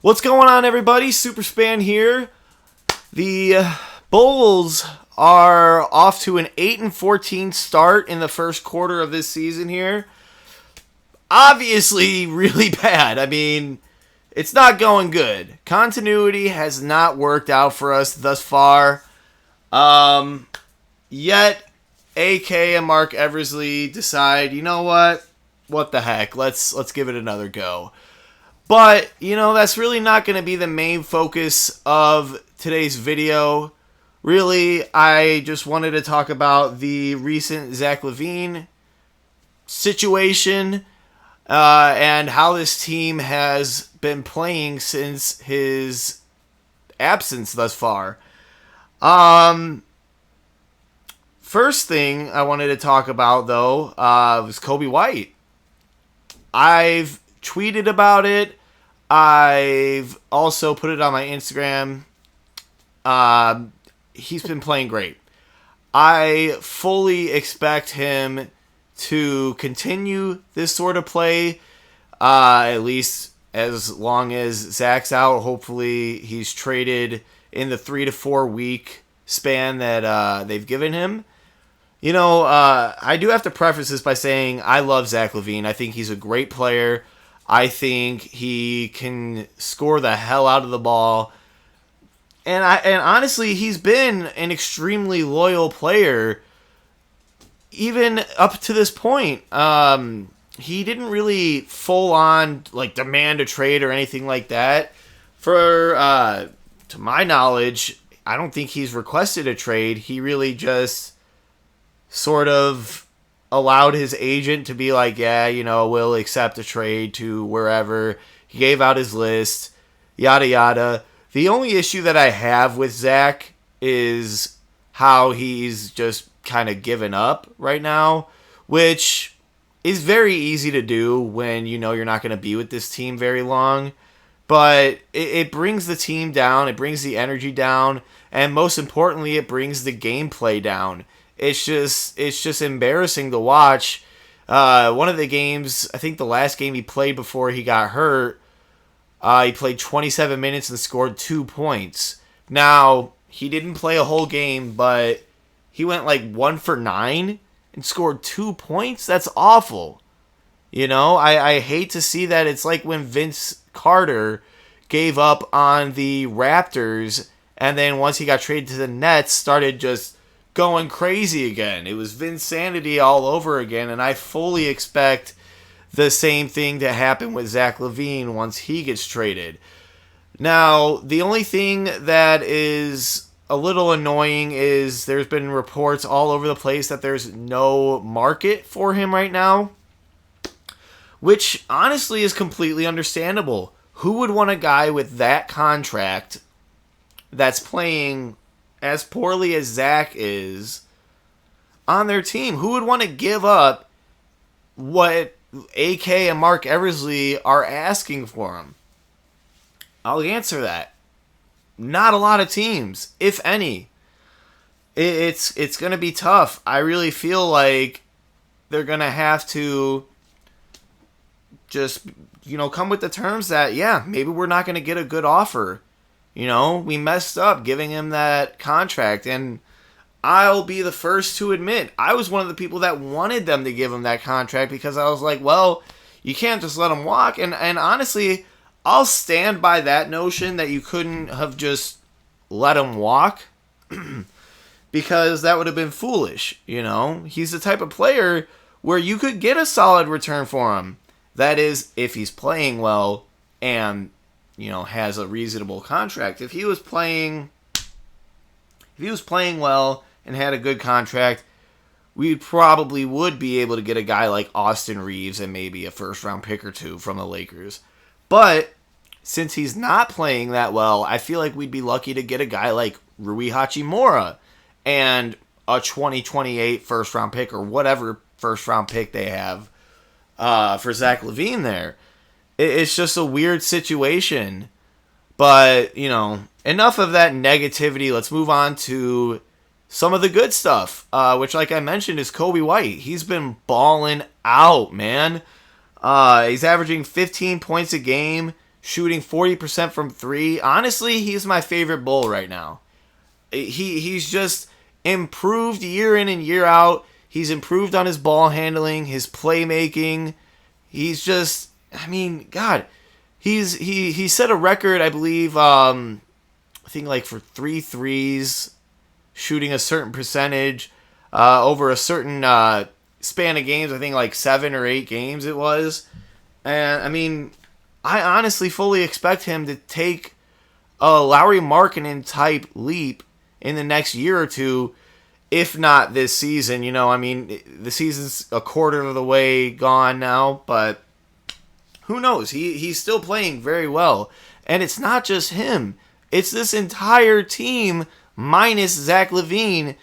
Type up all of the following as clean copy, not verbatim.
What's going on, everybody? Superspan here. The Bulls are off to an 8-14 start in the first quarter of this season here. Obviously, really bad. I mean, it's not going good. Continuity has not worked out for us thus far. Yet, AK and Mark Eversley decide, you know what? What the heck? Let's give it another go. But, that's really not going to be the main focus of today's video. Really, I just wanted to talk about the recent Zach LaVine situation and how this team has been playing since his absence thus far. First thing I wanted to talk about, though, was Coby White. I've tweeted about it. I've also put it on my Instagram. He's been playing great. I fully expect him to continue this sort of play, at least as long as Zach's out. Hopefully he's traded in the 3 to 4 week span that they've given him. I do have to preface this by saying I love Zach LaVine. I think he's a great player. I think he can score the hell out of the ball. And honestly, he's been an extremely loyal player even up to this point. He didn't really full on demand a trade or anything like that. To my knowledge, I don't think he's requested a trade. He really just sort of allowed his agent to be like, yeah, we'll accept a trade to wherever. He gave out his list, yada yada. The only issue that I have with Zach is how he's just kind of given up right now, which is very easy to do when you're not going to be with this team very long. But it brings the team down, it brings the energy down, and most importantly, it brings the gameplay down. It's just embarrassing to watch. One of the games, I think the last game he played before he got hurt, he played 27 minutes and scored 2 points. Now, he didn't play a whole game, but he went 1 for 9 and scored 2 points? That's awful. I hate to see that. It's like when Vince Carter gave up on the Raptors, and then once he got traded to the Nets, started just going crazy again. It was Vinsanity all over again, and I fully expect the same thing to happen with Zach LaVine once he gets traded. Now, the only thing that is a little annoying is there's been reports all over the place that there's no market for him right now, which honestly is completely understandable. Who would want a guy with that contract that's playing as poorly as Zach is on their team? Who would want to give up what AK and Mark Eversley are asking for him? I'll answer that. Not a lot of teams, if any. It's going to be tough. I really feel like they're going to have to just, come with the terms that, yeah, maybe we're not going to get a good offer. We messed up giving him that contract, and I'll be the first to admit, I was one of the people that wanted them to give him that contract because I was like, well, you can't just let him walk. And honestly, I'll stand by that notion that you couldn't have just let him walk because that would have been foolish. He's the type of player where you could get a solid return for him. That is, if he's playing well and has a reasonable contract. If he was playing well and had a good contract, we probably would be able to get a guy like Austin Reeves and maybe a first-round pick or two from the Lakers. But since he's not playing that well, I feel like we'd be lucky to get a guy like Rui Hachimura and a 2028 first-round pick or whatever first-round pick they have for Zach LaVine there. It's just a weird situation. But, enough of that negativity. Let's move on to some of the good stuff, which, like I mentioned, is Coby White. He's been balling out, man. He's averaging 15 points a game, shooting 40% from three. Honestly, he's my favorite Bull right now. He's just improved year in and year out. He's improved on his ball handling, his playmaking. He's just, I mean, God, he set a record, I believe, I think like for 3 threes, shooting a certain percentage over a certain span of games. I think like 7 or 8 games it was. And I mean, I honestly fully expect him to take a Lauri Markkanen type leap in the next year or two, if not this season. You know, I mean, the season's a quarter of the way gone now, but who knows? He's still playing very well. And it's not just him. It's this entire team, minus Zach LaVine,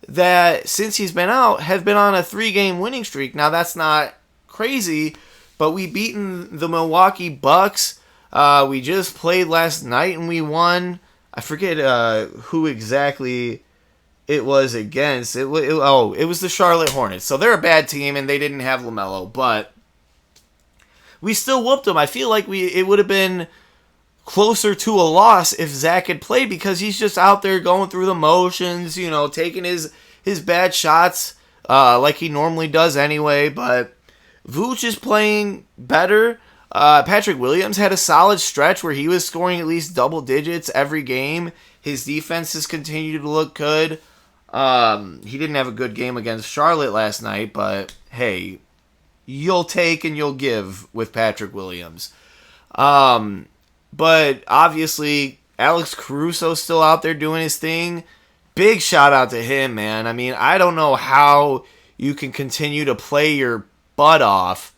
that since he's been out, have been on a 3-game winning streak. Now, that's not crazy, but we beaten the Milwaukee Bucks. We just played last night and we won. I forget who exactly it was against. It was the Charlotte Hornets. So they're a bad team and they didn't have LaMelo, but we still whooped them. I feel like it would have been closer to a loss if Zach had played, because he's just out there going through the motions, you know, taking his bad shots like he normally does anyway. But Vooch is playing better. Patrick Williams had a solid stretch where he was scoring at least double digits every game. His defense has continued to look good. He didn't have a good game against Charlotte last night, but hey, you'll take and you'll give with Patrick Williams. But obviously, Alex Caruso's still out there doing his thing. Big shout out to him, man. I mean, I don't know how you can continue to play your butt off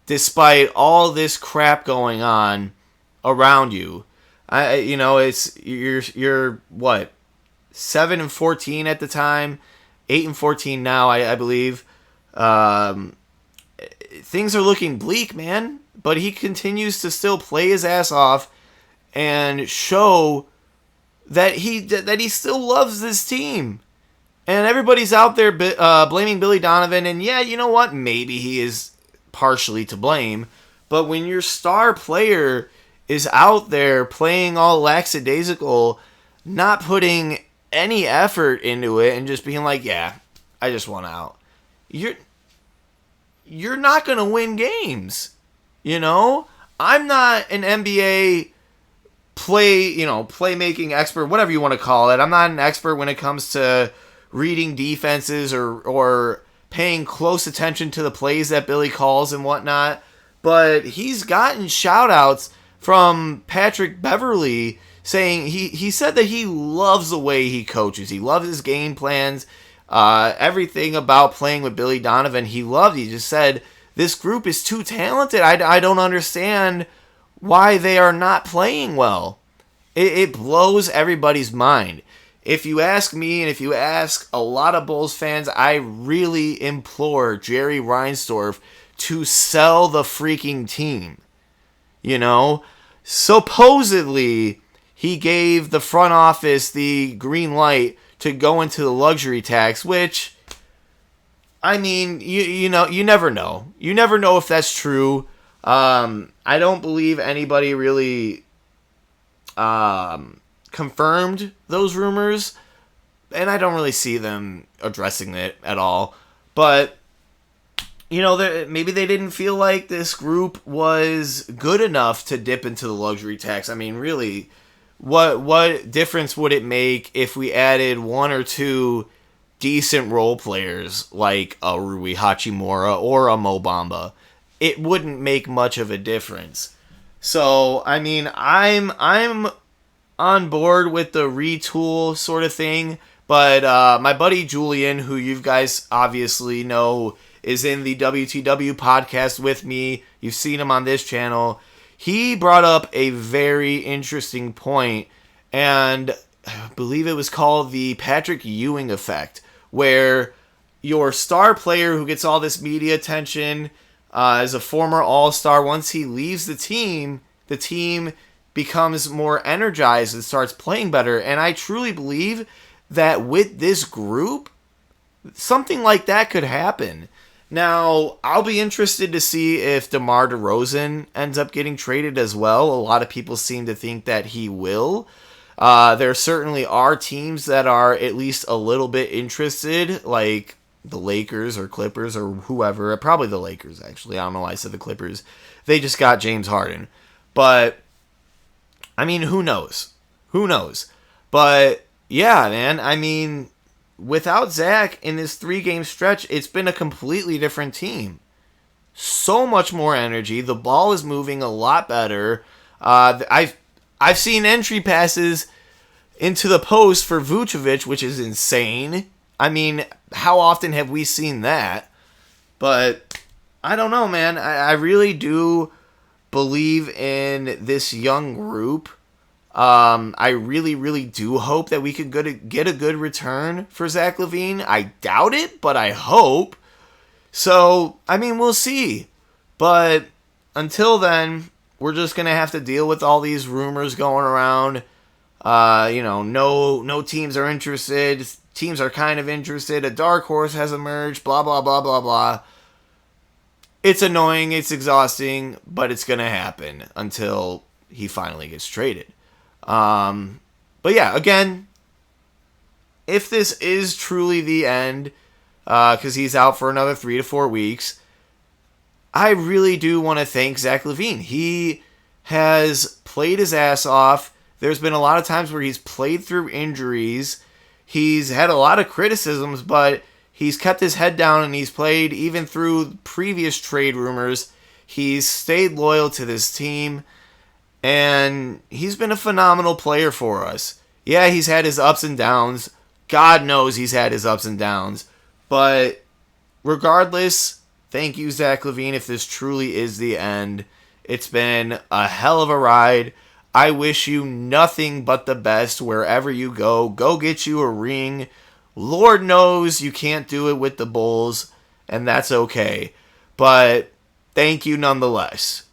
despite all this crap going on around you. You're what, 7-14 at the time, 8-14 now, I believe. Things are looking bleak, man. But he continues to still play his ass off and show that he still loves this team. And everybody's out there blaming Billy Donovan. And yeah, you know what? Maybe he is partially to blame. But when your star player is out there playing all lackadaisical, not putting any effort into it, and just being like, yeah, I just want out, you're not going to win games. You know, I'm not an NBA playmaking expert, whatever you want to call it. I'm not an expert when it comes to reading defenses or paying close attention to the plays that Billy calls and whatnot. But he's gotten shout outs from Patrick Beverley saying he said that he loves the way he coaches. He loves his game plans, everything about playing with Billy Donovan. He just said, this group is too talented. I don't understand why they are not playing well. It blows everybody's mind. If you ask me, and if you ask a lot of Bulls fans, I really implore Jerry Reinsdorf to sell the freaking team. You know? Supposedly, he gave the front office the green light to go into the luxury tax, which, I mean, you never know. You never know if that's true. I don't believe anybody really confirmed those rumors, and I don't really see them addressing it at all. But, you know, maybe they didn't feel like this group was good enough to dip into the luxury tax. I mean, really, what difference would it make if we added 1 or 2 decent role players like a Rui Hachimura or a Mo Bamba? It wouldn't make much of a difference. So, I mean, I'm on board with the retool sort of thing, but my buddy Julian, who you guys obviously know is in the WTW podcast with me, you've seen him on this channel, he brought up a very interesting point, and I believe it was called the Patrick Ewing effect, where your star player who gets all this media attention as a former all-star, once he leaves the team becomes more energized and starts playing better. And I truly believe that with this group, something like that could happen. Now, I'll be interested to see if DeMar DeRozan ends up getting traded as well. A lot of people seem to think that he will. There certainly are teams that are at least a little bit interested, like the Lakers or Clippers or whoever. Probably the Lakers, actually. I don't know why I said the Clippers. They just got James Harden. But, I mean, who knows? Who knows? But, yeah, man, I mean, without Zach in this 3-game stretch, it's been a completely different team. So much more energy. The ball is moving a lot better. I've seen entry passes into the post for Vucevic, which is insane. I mean, how often have we seen that? But I don't know, man. I really do believe in this young group. I really, really do hope that we could get a good return for Zach LaVine. I doubt it, but I hope. So, I mean, we'll see. But until then, we're just going to have to deal with all these rumors going around. No teams are interested. Teams are kind of interested. A dark horse has emerged. Blah, blah, blah, blah, blah. It's annoying. It's exhausting. But it's going to happen until he finally gets traded. But yeah, again, if this is truly the end, because he's out for another 3 to 4 weeks, I really do want to thank Zach LaVine. He has played his ass off. There's been a lot of times where he's played through injuries. He's had a lot of criticisms, but he's kept his head down and he's played even through previous trade rumors. He's stayed loyal to this team, and he's been a phenomenal player for us. Yeah, he's had his ups and downs. God knows he's had his ups and downs. But regardless, thank you, Zach LaVine, if this truly is the end. It's been a hell of a ride. I wish you nothing but the best wherever you go. Go get you a ring. Lord knows you can't do it with the Bulls, and that's okay. But thank you nonetheless.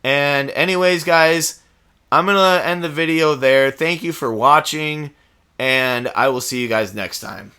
And anyways, guys, I'm going to end the video there. Thank you for watching, and I will see you guys next time.